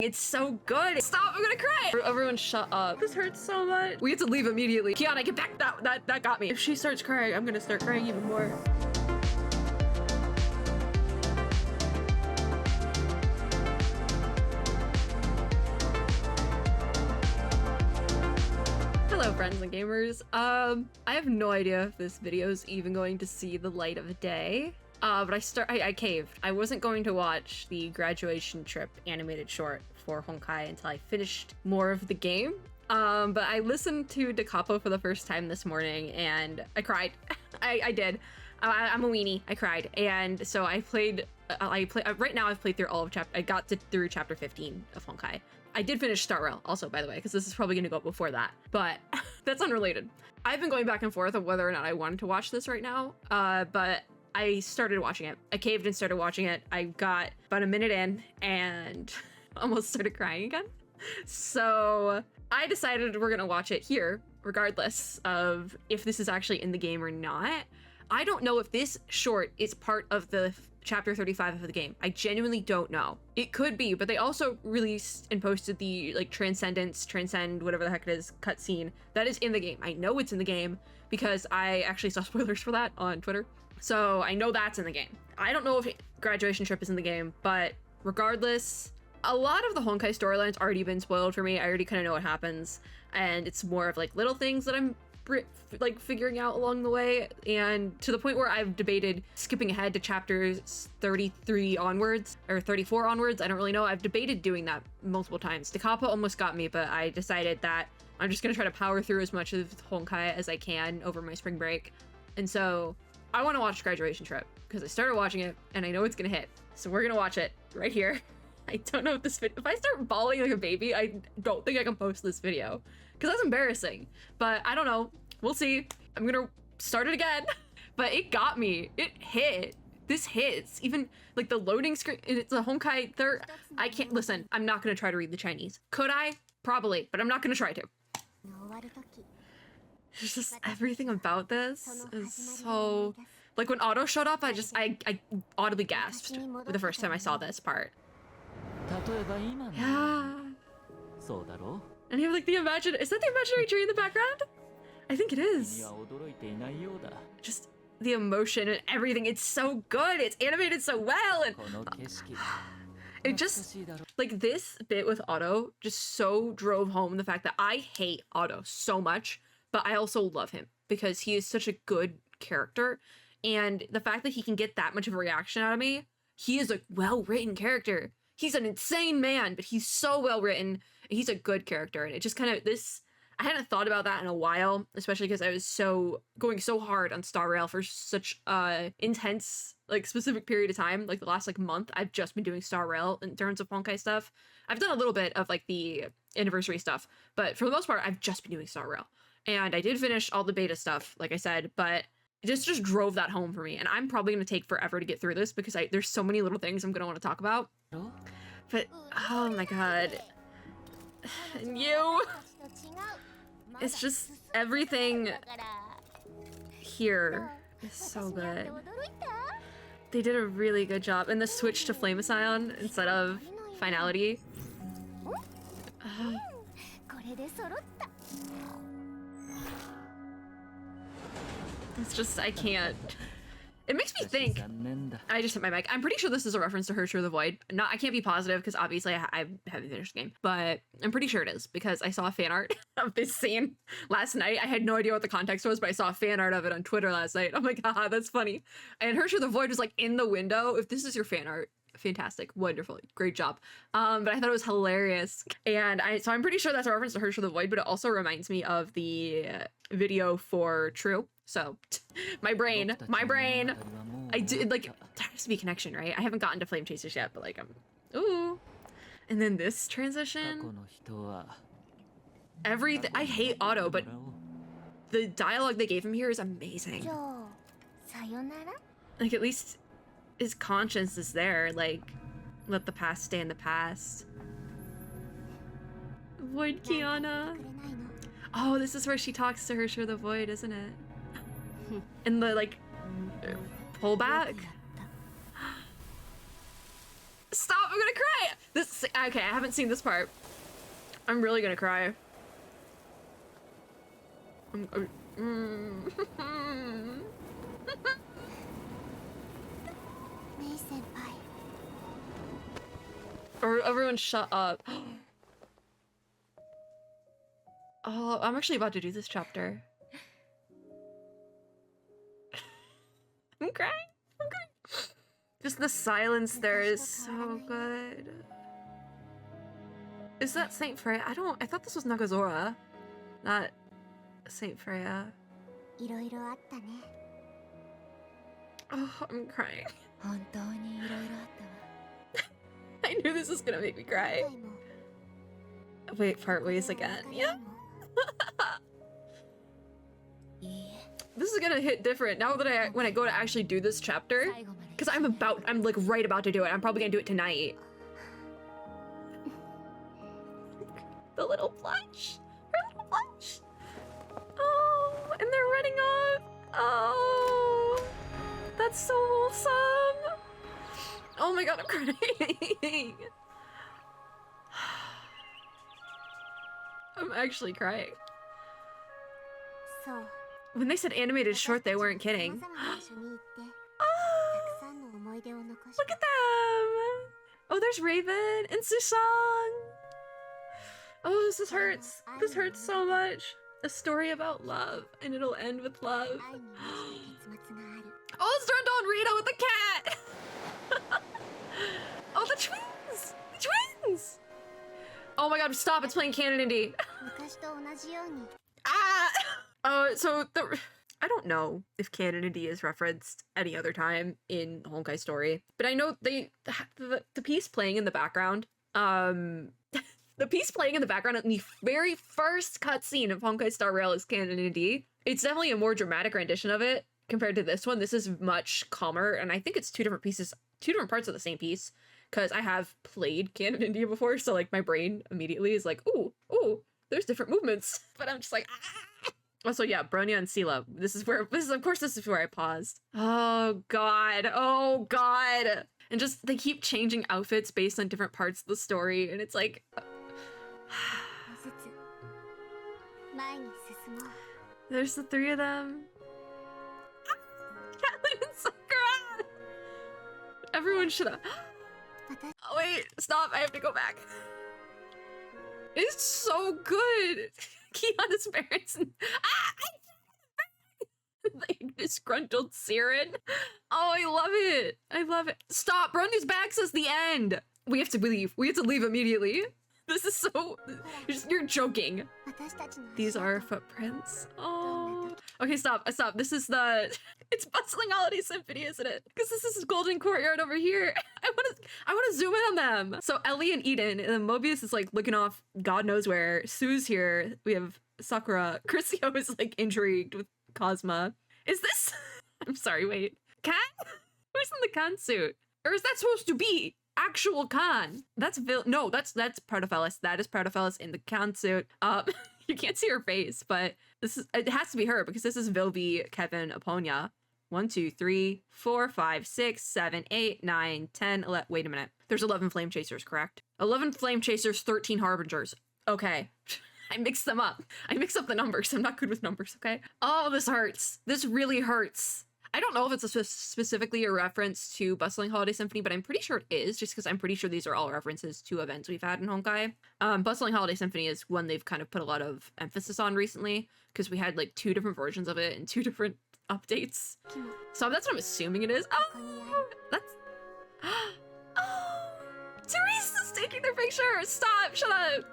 It's so good. Stop, I'm gonna cry. Everyone shut up. This hurts so much. We have to leave immediately. Kiana, get back. That got me. If she starts crying, I'm gonna start crying even more. Hello friends and gamers. I have no idea if this video is even going to see the light of day. But I caved. I wasn't going to watch the graduation trip animated short for Honkai until I finished more of the game. But I listened to Da Capo for the first time this morning and I cried. I did. I'm a weenie. I cried. And so I played, right now I've played through all of I got through chapter 15 of Honkai. I did finish Star Rail also, by the way, because this is probably going to go up before that, but that's unrelated. I've been going back and forth of whether or not I wanted to watch this right now, but I started watching it. I caved and started watching it. I got about a minute in and almost started crying again. So I decided we're gonna watch it here, regardless of if this is actually in the game or not. I don't know if this short is part of the chapter 35 of the game. I genuinely don't know. It could be, but they also released and posted the like transcend, whatever the heck it is, cutscene that is in the game. I know it's in the game because I actually saw spoilers for that on Twitter. So I know that's in the game. I don't know if graduation trip is in the game, but regardless, a lot of the Honkai storyline's already been spoiled for me. I already kind of know what happens, and it's more of like little things that I'm like figuring out along the way, and to the point where I've debated skipping ahead to chapters 33 onwards or 34 onwards. I don't really know. I've debated doing that multiple times. Da Capo almost got me, but I decided that I'm just gonna try to power through as much of Honkai as I can over my spring break. And so I want to watch Graduation Trip because I started watching it and I know it's gonna hit. So we're gonna watch it right here. I don't know if if I start bawling like a baby, I don't think I can post this video because that's embarrassing, but I don't know. We'll see. I'm gonna start it again, but it got me. It hit. This hits. Even like the loading screen, it's a Honkai third. I can't listen. I'm not gonna try to read the Chinese. Could I? Probably, but I'm not gonna try to. It's just everything about this is so, like when Otto showed up, I audibly gasped the first time I saw this part. Yeah. And you have like the is that the imaginary tree in the background? I think it is. Just the emotion and everything, it's so good. It's animated so well, and it just, like this bit with Otto just so drove home the fact that I hate Otto so much, but I also love him because he is such a good character. And the fact that he can get that much of a reaction out of me, he is a well-written character. He's an insane man, but he's so well-written. He's a good character. And it just kind of, I hadn't thought about that in a while, especially because I was going so hard on Star Rail for such intense, like specific period of time. Like the last like month, I've just been doing Star Rail in terms of Honkai stuff. I've done a little bit of like the anniversary stuff, but for the most part, I've just been doing Star Rail. And I did finish all the beta stuff, like I said, but it just drove that home for me. And I'm probably going to take forever to get through this because there's so many little things I'm going to want to talk about. But, oh my god. And you... It's just everything here is so good. They did a really good job. And the switch to Flame Scion instead of Finality. It's just, I can't. It makes me think. I just hit my mic. I'm pretty sure this is a reference to Herrscher the Void. I can't be positive because obviously I haven't finished the game, but I'm pretty sure it is because I saw a fan art of this scene last night. I had no idea what the context was, but I saw a fan art of it on Twitter last night. I'm like, haha, that's funny. And Herrscher the Void was like in the window. If this is your fan art, fantastic, wonderful, great job. But I thought it was hilarious. And so I'm pretty sure that's a reference to Herrscher the Void, but it also reminds me of the video for True. So my brain, I did like, there has to be a connection, right? I haven't gotten to Flame Chasers yet, but like ooh. And then this transition, everything, I hate Otto, but the dialogue they gave him here is amazing. Like at least his conscience is there, like let the past stay in the past. Void Kiana. Oh, this is where she talks to Herrscher the Void, isn't it? And the like pullback. Stop, I'm gonna cry! This, okay, I haven't seen this part. I'm really gonna cry. Or everyone shut up. Oh, I'm actually about to do this chapter. I'm crying. I'm crying. Just the silence there is so good. Is that Saint Freya? I thought this was Nagazora, not Saint Freya. Oh, I'm crying. I knew this was gonna make me cry. Wait, part ways again. Yeah. This is gonna hit different now that when I go to actually do this chapter, because I'm like right about to do it. I'm probably gonna do it tonight. The little plush, her little plush. Oh, and they're running off. Oh, that's so wholesome. Oh my god, I'm crying. I'm actually crying. When they said animated short, they weren't kidding. Oh, look at them! Oh, there's Raven and Susang. Oh, this hurts. This hurts so much. A story about love, and it'll end with love. Oh, it's turned on Rita with the cat! Oh, the twins! The twins! Oh my god, stop, it's playing Canon Indie. Ah! So I don't know if Canon Indie is referenced any other time in the Honkai story, but I know the piece playing in the background, the piece playing in the background in the very first cutscene of Honkai Star Rail is Canon Indie. It's definitely a more dramatic rendition of it compared to this one. This is much calmer, and I think it's two different pieces, two different parts of the same piece, because I have played Canon India before, so like my brain immediately is like, ooh, there's different movements, but I'm just like, ah! Also, yeah, Bronya and Sela. This is where I paused. Oh god, and just they keep changing outfits based on different parts of the story, and it's like. There's the three of them. Catelyn and Sakura! Everyone should have. Oh, wait, stop. I have to go back. It's so good. Kiana's parents. And... like disgruntled Siren. Oh, I love it. I love it. Stop. Bronya's back says the end. We have to leave. We have to leave immediately. This is so... You're joking. These are footprints. Oh. Okay, stop. This is the... It's Bustling Holiday Symphony, isn't it? Because this is Golden Courtyard over here. I want to zoom in on them. So Ellie and Eden, and then Mobius is like looking off God knows where. Sue's here. We have Sakura. Crisio is like intrigued with Cosma. Is this... I'm sorry, wait. Khan? Who's in the Khan suit? Or is that supposed to be actual Khan? That's no, that's part of A.L.I.S. That is part of A.L.I.S. in the Khan suit. You can't see her face, but it has to be her because this is Vilvi, Kevin, Aponia. 1, 2, 3, 4, 5, 6, 7, 8, 9, 10, 11. Wait a minute. There's 11 Flame Chasers, correct? 11 Flame Chasers, 13 Harbingers. Okay. I mixed them up. I mixed up the numbers. I'm not good with numbers, okay? Oh, this hurts. This really hurts. I don't know if it's specifically a reference to Bustling Holiday Symphony, but I'm pretty sure it is, just because I'm pretty sure these are all references to events we've had in Honkai. Bustling Holiday Symphony is one they've kind of put a lot of emphasis on recently, because we had like 2 different versions of it and 2 different updates. So that's what I'm assuming it is. Oh, that's... Oh, Teresa's taking their picture! Stop! Shut up!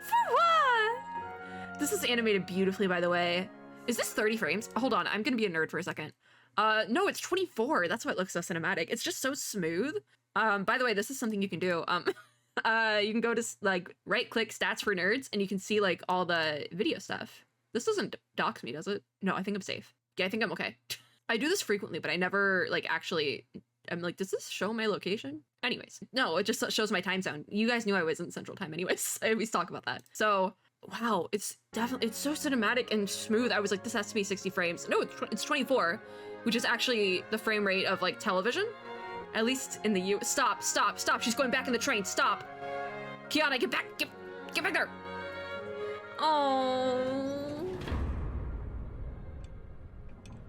For what? This is animated beautifully, by the way. Is this 30 frames? Hold on, I'm gonna be a nerd for a second. No, it's 24. That's why it looks so cinematic. It's just so smooth. By the way, this is something you can do. You can go to like right-click stats for nerds, and you can see like all the video stuff. This doesn't dox me, does it? No, I think I'm safe. Yeah, I think I'm okay. I do this frequently, but I never like actually. I'm like, does this show my location? Anyways, no, it just shows my time zone. You guys knew I was in Central Time, anyways. I always talk about that. So. Wow, it's so cinematic and smooth. I was like, this has to be 60 frames. No, it's 24, which is actually the frame rate of like television. At least in the U. Stop, stop, stop. She's going back in the train. Stop. Kiana, get back. Get back there. Oh.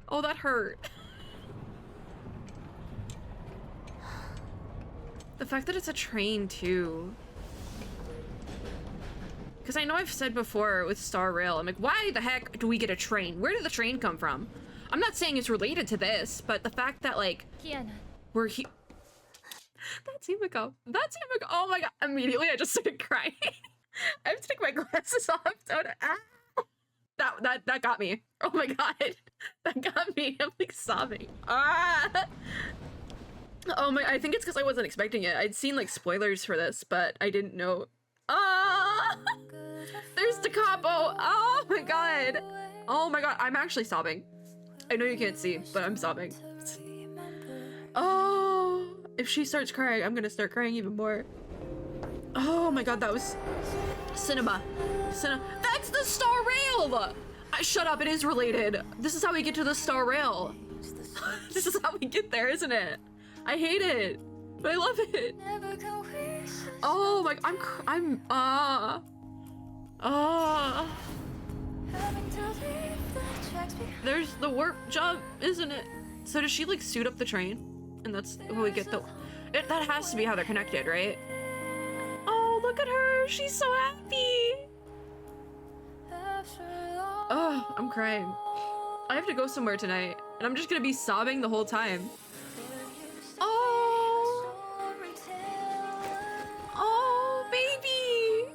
Oh, that hurt. The fact that it's a train too. Because I know I've said before with Star Rail, I'm like, why the heck do we get a train? Where did the train come from? I'm not saying it's related to this, but the fact that like, we're here. That's Himeko. That's Himeko. Oh my god. Immediately I just started crying. I have to take my glasses off. That got me. Oh my god. That got me. I'm like sobbing. Ah. Oh my, I think it's because I wasn't expecting it. I'd seen like spoilers for this, but I didn't know. Ah! There's Da Capo. Oh my god. Oh my god. I'm actually sobbing. I know you can't see, but I'm sobbing. Oh, if she starts crying, I'm gonna start crying even more. Oh my god, that was cinema. That's the Star Rail! Shut up, it is related. This is how we get to the Star Rail. This is how we get there, isn't it? I hate it, but I love it. Oh my, There's the warp jump, isn't it? So does she like suit up the train? And that's how we get that has to be how they're connected, right? Oh, look at her, she's so happy. Oh, I'm crying. I have to go somewhere tonight, and I'm just gonna be sobbing the whole time. Oh, oh, baby.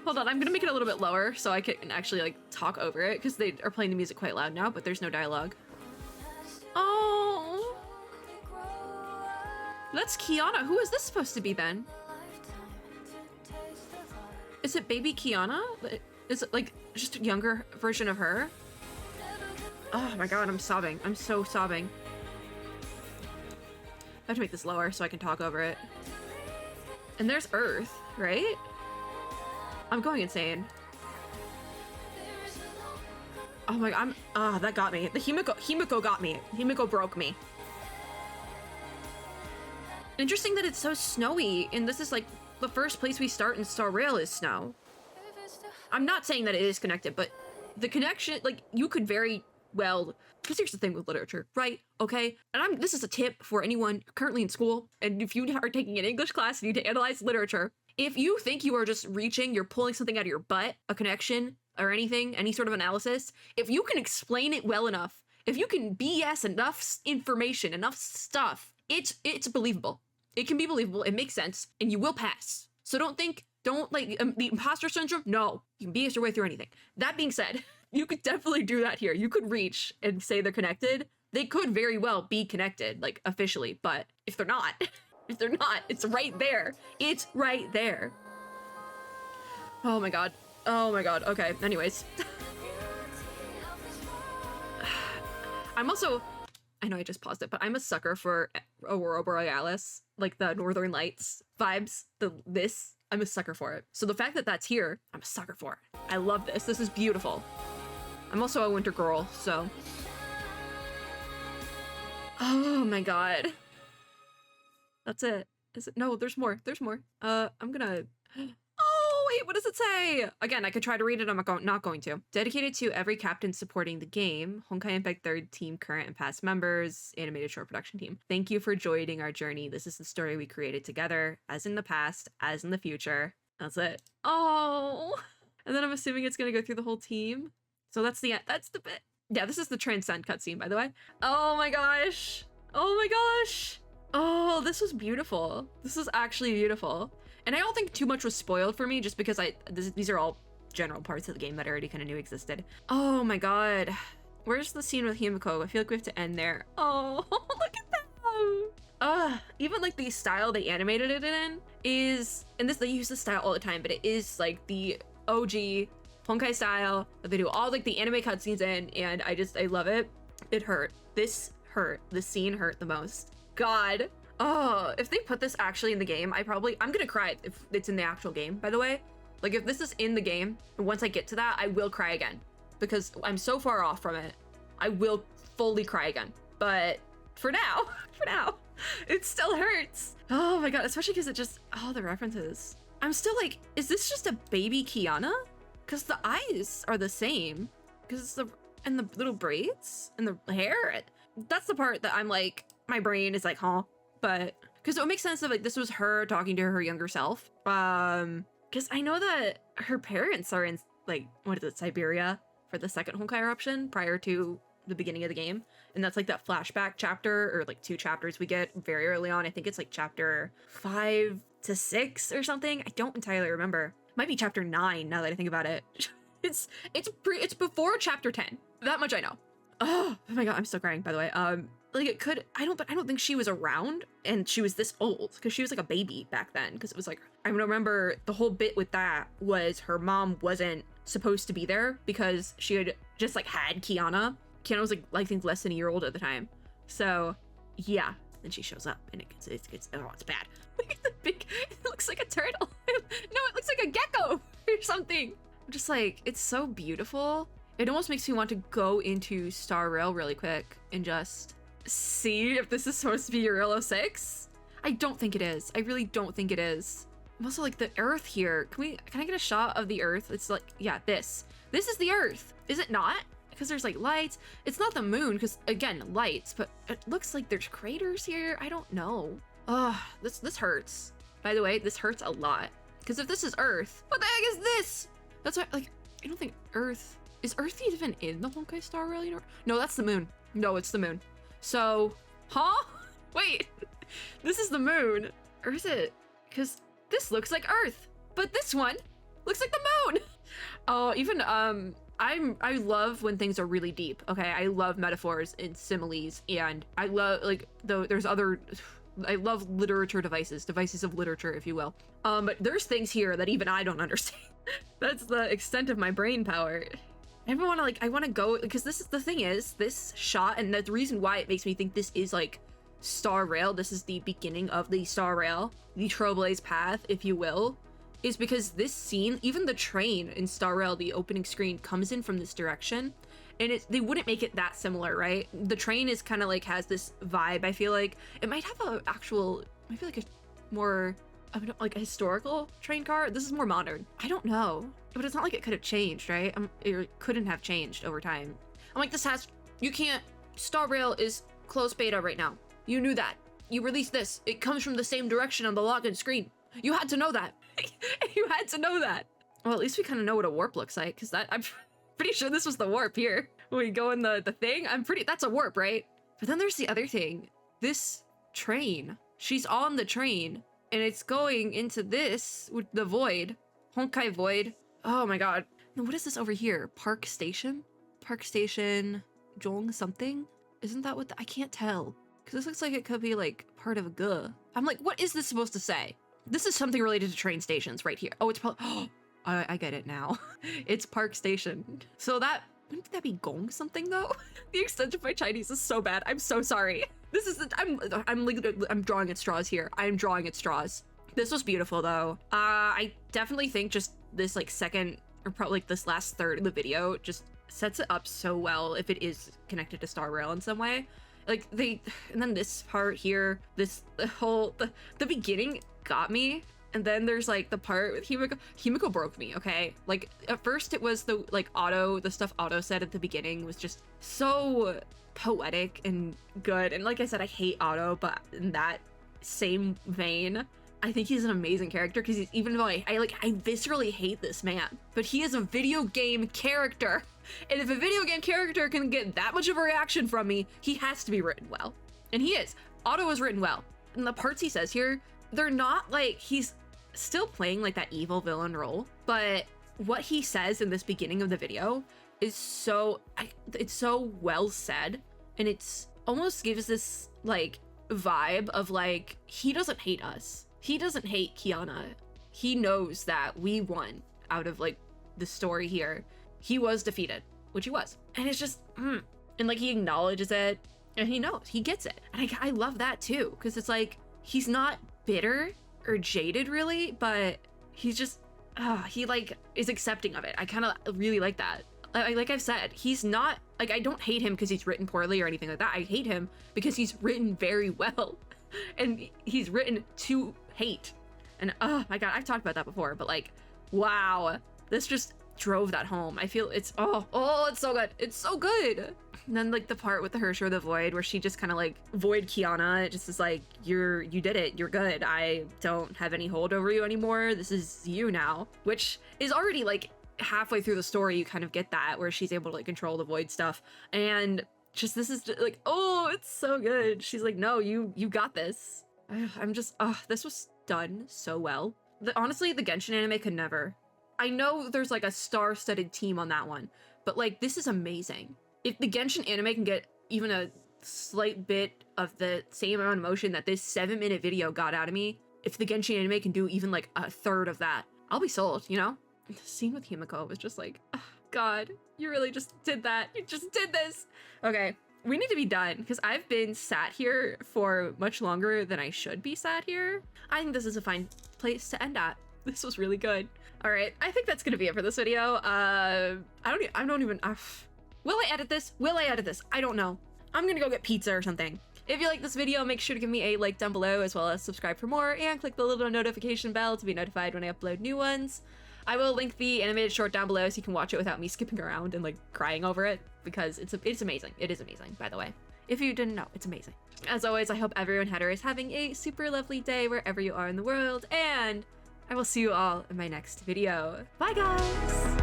Hold on, I'm gonna make it a little bit lower so I can actually like talk over it because they are playing the music quite loud now, but there's no dialogue. Oh, that's Kiana. Who is this supposed to be then? Is it baby Kiana? Is it like just a younger version of her? Oh my god, I'm sobbing. I'm so sobbing. I have to make this lower so I can talk over it. And there's Earth, right? I'm going insane. Oh my god, that got me. The Himeko got me. Himeko broke me. Interesting that it's so snowy, and this is like the first place we start in Star Rail is snow. I'm not saying that it is connected, but the connection, like, you could very well, because here's the thing with literature, right? Okay, and this is a tip for anyone currently in school, and if you are taking an English class and you need to analyze literature, if you think you are just reaching, you're pulling something out of your butt, a connection or anything, any sort of analysis, if you can explain it well enough, if you can BS enough information, enough stuff, it's believable. It can be believable, it makes sense, and you will pass. So don't like the imposter syndrome. No, you can BS your way through anything. That being said, you could definitely do that here. You could reach and say they're connected. They could very well be connected, like officially, but if they're not, it's right there. It's right there. Oh my god. Oh my god. Okay, anyways. I'm also, I know I just paused it, but I'm a sucker for Aurora Borealis, like the Northern Lights vibes, I'm a sucker for it. So the fact that that's here, I'm a sucker for it. I love this. This is beautiful. I'm also a winter girl, so. Oh my god. That's it. Is it? No, there's more. There's more. I'm gonna. Oh, wait, what does it say? Again, I could try to read it. I'm not going to. Dedicated to every captain supporting the game, Honkai Impact 3rd team, current and past members, animated short production team. Thank you for joining our journey. This is the story we created together, as in the past, as in the future. That's it. Oh, and then I'm assuming it's gonna go through the whole team. So that's the bit. Yeah, this is the Transcend cutscene, by the way. Oh my gosh. Oh my gosh. Oh, this was beautiful. This is actually beautiful. And I don't think too much was spoiled for me just because these are all general parts of the game that I already kind of knew existed. Oh my god. Where's the scene with Himeko? I feel like we have to end there. Oh, look at them. Even like the style they animated it in is, and they use this style all the time, but it is like the OG Honkai style that they do all like the anime cutscenes in, and I love it. It hurt. This hurt. The scene hurt the most. God. Oh, if they put this actually in the game, I'm gonna cry if it's in the actual game, by the way. Like, if this is in the game, and once I get to that, I will cry again. Because I'm so far off from it, I will fully cry again. But for now. For now. It still hurts. Oh my god, especially because it just, oh, the references. I'm still like, is this just a baby Kiana? Because the eyes are the same. Because it's and the little braids and the hair. That's the part that I'm like, my brain is like, huh? But, because it would make sense if like this was her talking to her younger self. Because I know that her parents are in like, what is it, Siberia for the second Honkai eruption prior to the beginning of the game. And that's like that flashback chapter, or like 2 chapters we get very early on. I think it's like chapter 5 to 6 or something. I don't entirely remember. Might be chapter 9 now that I think about it. It's before chapter 10. That much I know. Oh my god, I'm still crying, by the way. Like it could, but I don't think she was around and she was this old, because she was like a baby back then. Because it was like, I remember the whole bit with that was her mom wasn't supposed to be there because she had just like had Kiana. Kiana was like I think less than a year old at the time. So yeah, then she shows up and it's oh, it's bad. It looks like a turtle. No, it looks like a gecko or something. I'm just like, it's so beautiful. It almost makes me want to go into Star Rail really quick and just see if this is supposed to be Euro 6. I don't think it is. I really don't think it is. I'm also like, the Earth here. Can I get a shot of the Earth? It's like, yeah, this is the Earth. Is it not? Because there's like lights. It's not the moon because again, lights, but it looks like there's craters here. I don't know. Ugh, this hurts. By the way, this hurts a lot. Because if this is Earth, what the heck is this? That's why, like, I don't think Earth, is Earth even in the Honkai Star Rail universe? No, that's the moon. No, it's the moon. So, huh? Wait, this is the moon. Or is it? Because this looks like Earth, but this one looks like the moon. Oh, even, I love when things are really deep, okay? I love metaphors and similes, and I love, like, there's other, I love literature devices of literature, if you will. But there's things here that even I don't understand. That's the extent of my brain power. I want to, like, I want to go, because this is, the thing is, this shot, and the reason why it makes me think this is, like, Star Rail, this is the beginning of the Star Rail, the Trailblaze path, if you will, is because this scene, even the train in Star Rail, the opening screen, comes in from this direction, and they wouldn't make it that similar, right? The train is kind of like, has this vibe, I feel like. It might have a actual, I feel like a more, like a historical train car. This is more modern. I don't know, but it's not like it could have changed, right? It couldn't have changed over time. I'm like, you can't, Star Rail is closed beta right now. You knew that. You released this. It comes from the same direction on the login screen. You had to know that. You had to know that. Well, at least we kind of know what a warp looks like, because I'm pretty sure this was the warp here. When we go in the thing, that's a warp, right? But then there's the other thing. This train, she's on the train, and it's going into this, with the Void, Honkai Void. Oh my god. Now, what is this over here? Park Station? Park Station, Zhong something? Isn't that what I can't tell. Because this looks like it could be like part of a G. I'm like, what is this supposed to say? This is something related to train stations right here. Oh, it's probably, oh, I get it now. It's Park Station. So wouldn't that be Gong something though? The extent of my Chinese is so bad. I'm so sorry. This is, I'm drawing at straws here. I'm drawing at straws. This was beautiful though. I definitely think just this like second, or probably like this last third of the video just sets it up so well if it is connected to Star Rail in some way. Like and then this part here, the beginning got me. And then there's like the part with Himeko. Himeko broke me, okay? Like at first it was the stuff Otto said at the beginning was just so poetic and good. And like I said, I hate Otto, but in that same vein, I think he's an amazing character because even though I viscerally hate this man, but he is a video game character. And if a video game character can get that much of a reaction from me, he has to be written well. And he is. Otto is written well. And the parts he says here, they're not like, he's still playing like that evil villain role, but what he says in this beginning of the video is it's so well said, and it's almost gives this like vibe of like, he doesn't hate us. He doesn't hate Kiana. He knows that we won out of like the story here. He was defeated, which he was. And it's just, and like he acknowledges it and he knows, he gets it. And I love that too, because it's like, he's not bitter or jaded really, but he's just, he like is accepting of it. I kind of really like that. Like I've said, he's not, like, I don't hate him because he's written poorly or anything like that. I hate him because he's written very well. And he's written to hate. And oh my god, I've talked about that before, but like, wow. This just drove that home. I feel it's, it's so good. It's so good. And then like the part with the Herrscher of the Void where she just kind of like void Kiana, it just is like, you did it, you're good. I don't have any hold over you anymore. This is you now, which is already like halfway through the story. You kind of get that where she's able to like control the void stuff. And just, this is just, like, oh, it's so good. She's like, no, you got this. I'm just, this was done so well. Honestly, the Genshin anime could never. I know there's like a star-studded team on that one, but like, this is amazing. If the Genshin anime can get even a slight bit of the same amount of motion that this 7-minute video got out of me, if the Genshin anime can do even like a third of that, I'll be sold, you know? The scene with Himeko was just like, oh, God, you really just did that. You just did this. Okay, we need to be done because I've been sat here for much longer than I should be sat here. I think this is a fine place to end at. This was really good. All right, I think that's gonna be it for this video. I don't even. Will I edit this? Will I edit this? I don't know. I'm gonna go get pizza or something. If you like this video, make sure to give me a like down below, as well as subscribe for more, and click the little notification bell to be notified when I upload new ones. I will link the animated short down below so you can watch it without me skipping around and like crying over it, because it's amazing. It is amazing, by the way. If you didn't know, it's amazing. As always, I hope everyone header is having a super lovely day wherever you are in the world, and I will see you all in my next video. Bye, guys!